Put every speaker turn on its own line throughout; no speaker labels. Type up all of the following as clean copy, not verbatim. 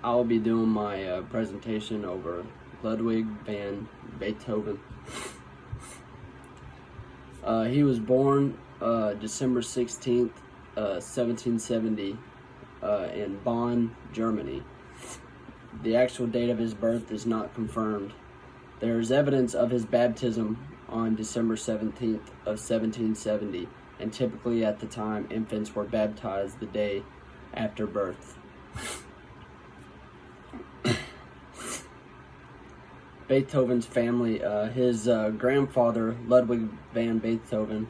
I'll be doing my presentation over Ludwig van Beethoven. He was born December 16th, 1770 in Bonn, Germany. The actual date of his birth is not confirmed. There is evidence of his baptism on December 17th of 1770, and typically at the time, infants were baptized the day after birth. Beethoven's family, his grandfather, Ludwig van Beethoven,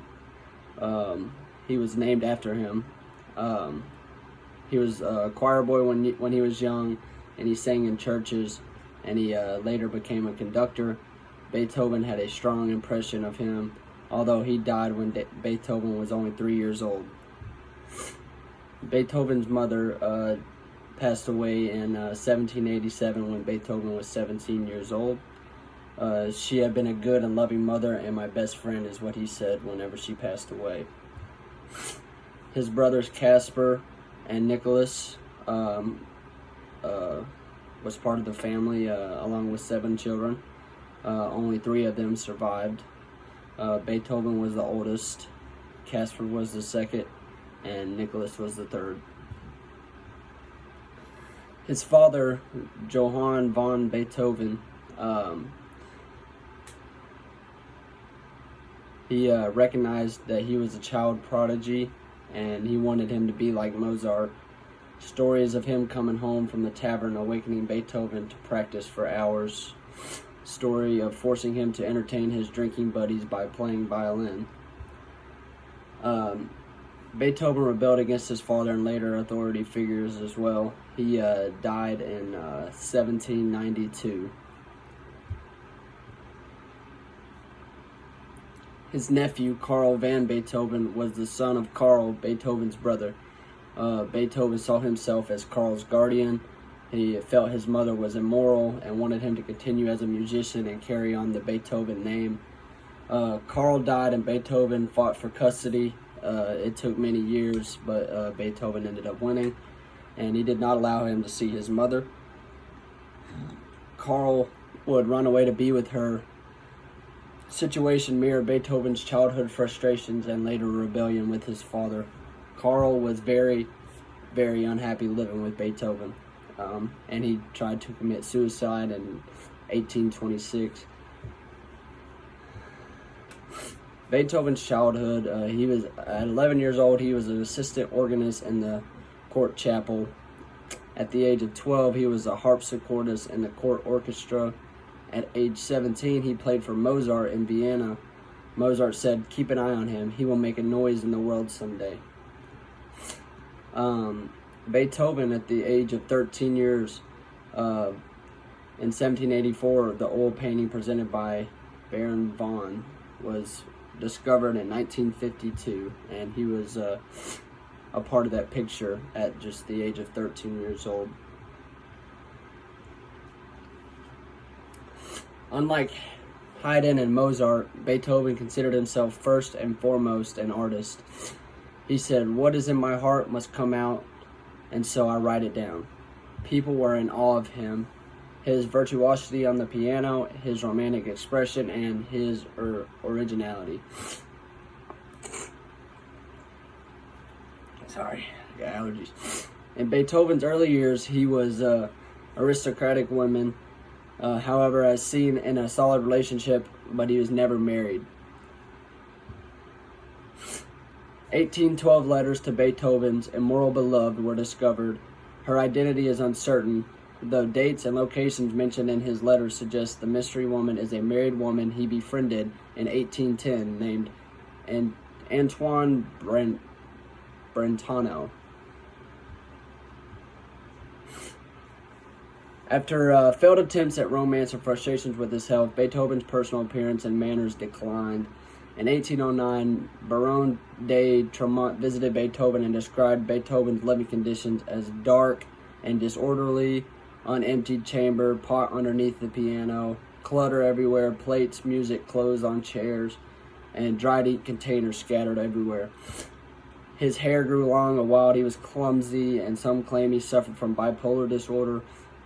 he was named after him. He was a choir boy when he was young, and he sang in churches, and he later became a conductor. Beethoven had a strong impression of him, although he died when Beethoven was only 3 years old. Beethoven's mother passed away in 1787 when Beethoven was 17 years old. She had been a good and loving mother, and my best friend is what he said whenever she passed away. His brothers Caspar and Nicholas was part of the family, along with 7 children. Only 3 of them survived. Beethoven was the oldest, Caspar was the second, and Nicholas was the third. His father, Johann von Beethoven, he recognized that he was a child prodigy, and he wanted him to be like Mozart. Stories of him coming home from the tavern awakening Beethoven to practice for hours. Story of forcing him to entertain his drinking buddies by playing violin. Beethoven rebelled against his father and later authority figures as well. He died in 1792. His nephew, Carl van Beethoven, was the son of Carl, Beethoven's brother. Beethoven saw himself as Carl's guardian. He felt his mother was immoral and wanted him to continue as a musician and carry on the Beethoven name. Carl died and Beethoven fought for custody. It took many years, but Beethoven ended up winning, and he did not allow him to see his mother. Carl would run away to be with her. Situation mirrored Beethoven's childhood frustrations and later rebellion with his father. Carl was very, very unhappy living with Beethoven, and he tried to commit suicide in 1826. Beethoven's childhood, he was at 11 years old, he was an assistant organist in the court chapel. At the age of 12, he was a harpsichordist in the court orchestra. At age 17, he played for Mozart in Vienna. Mozart said, "Keep an eye on him. He will make a noise in the world someday." Beethoven, at the age of 13 years, in 1784, the oil painting presented by Baron von was discovered in 1952, and he was a part of that picture at just the age of 13 years old. Unlike Haydn and Mozart, Beethoven considered himself first and foremost an artist. He said, "What is in my heart must come out, and so I write it down." People were in awe of him, his virtuosity on the piano, his romantic expression, and his originality. Sorry, I got allergies. In Beethoven's early years, he was aristocratic woman, however, as seen in a solid relationship, but he was never married. 1812 letters to Beethoven's immoral beloved were discovered. Her identity is uncertain, though dates and locations mentioned in his letters suggest the mystery woman is a married woman he befriended in 1810 named Antoine Brentano. After failed attempts at romance and frustrations with his health, Beethoven's personal appearance and manners declined. In 1809, Baron de Tremont visited Beethoven and described Beethoven's living conditions as dark and disorderly, unemptied chamber, pot underneath the piano, clutter everywhere, plates, music, clothes on chairs, and dried-eat containers scattered everywhere. His hair grew long and wild. He was clumsy, and some claim he suffered from bipolar disorder.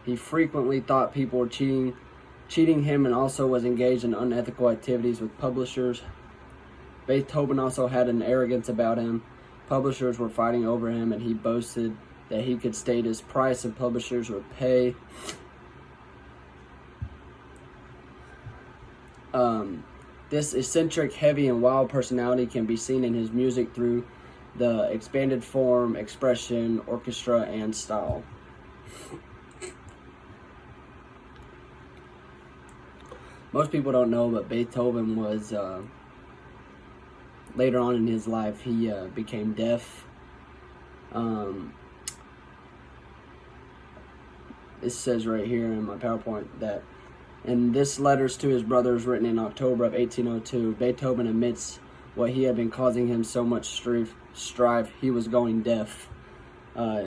He frequently thought people were cheating him, and also was engaged in unethical activities with publishers. Beethoven also had an arrogance about him. Publishers were fighting over him, and he boasted that he could state his price and publishers would pay. This eccentric, heavy, and wild personality can be seen in his music through the expanded form, expression, orchestra, and style. Most people don't know, but Beethoven was, later on in his life, he became deaf. It says right here in my PowerPoint that in this letters to his brothers written in October of 1802, Beethoven admits what he had been causing him so much strife. He was going deaf.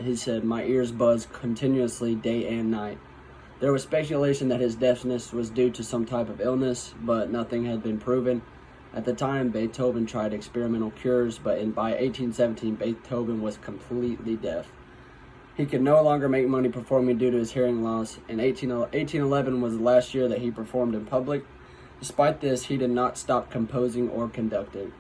He said, "My ears buzzed continuously day and night." There was speculation that his deafness was due to some type of illness, but nothing had been proven. At the time, Beethoven tried experimental cures, but by 1817, Beethoven was completely deaf. He could no longer make money performing due to his hearing loss. In 1811 was the last year that he performed in public. Despite this, he did not stop composing or conducting.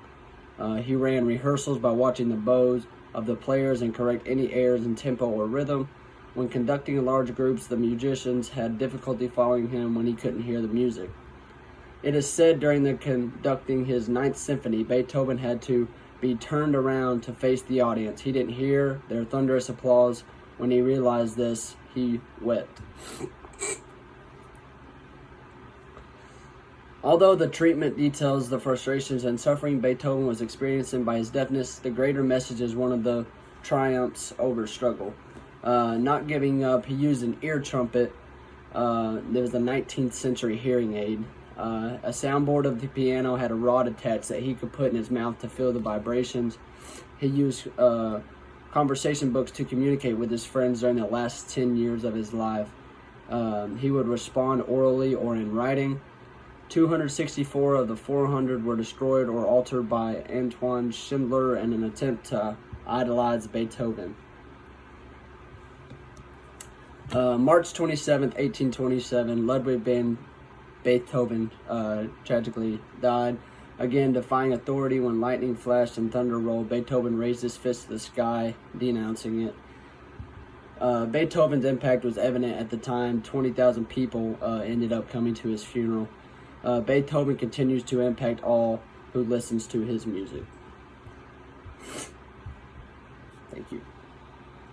He ran rehearsals by watching the bows of the players and correct any errors in tempo or rhythm. When conducting in large groups, the musicians had difficulty following him when he couldn't hear the music. It is said during the conducting his Ninth Symphony, Beethoven had to be turned around to face the audience. He didn't hear their thunderous applause. When he realized this, he wept. Although the treatment details the frustrations and suffering Beethoven was experiencing by his deafness, the greater message is one of the triumphs over struggle. Not giving up, he used an ear trumpet. There was a 19th century hearing aid. A soundboard of the piano had a rod attached that he could put in his mouth to feel the vibrations. He used conversation books to communicate with his friends during the last 10 years of his life. He would respond orally or in writing. 264 of the 400 were destroyed or altered by Antoine Schindler in an attempt to idolize Beethoven. March 27th, 1827, Ludwig van Beethoven tragically died. Again, defying authority when lightning flashed and thunder rolled, Beethoven raised his fist to the sky, denouncing it. Beethoven's impact was evident at the time. 20,000 people ended up coming to his funeral. Beethoven continues to impact all who listens to his music. Thank you.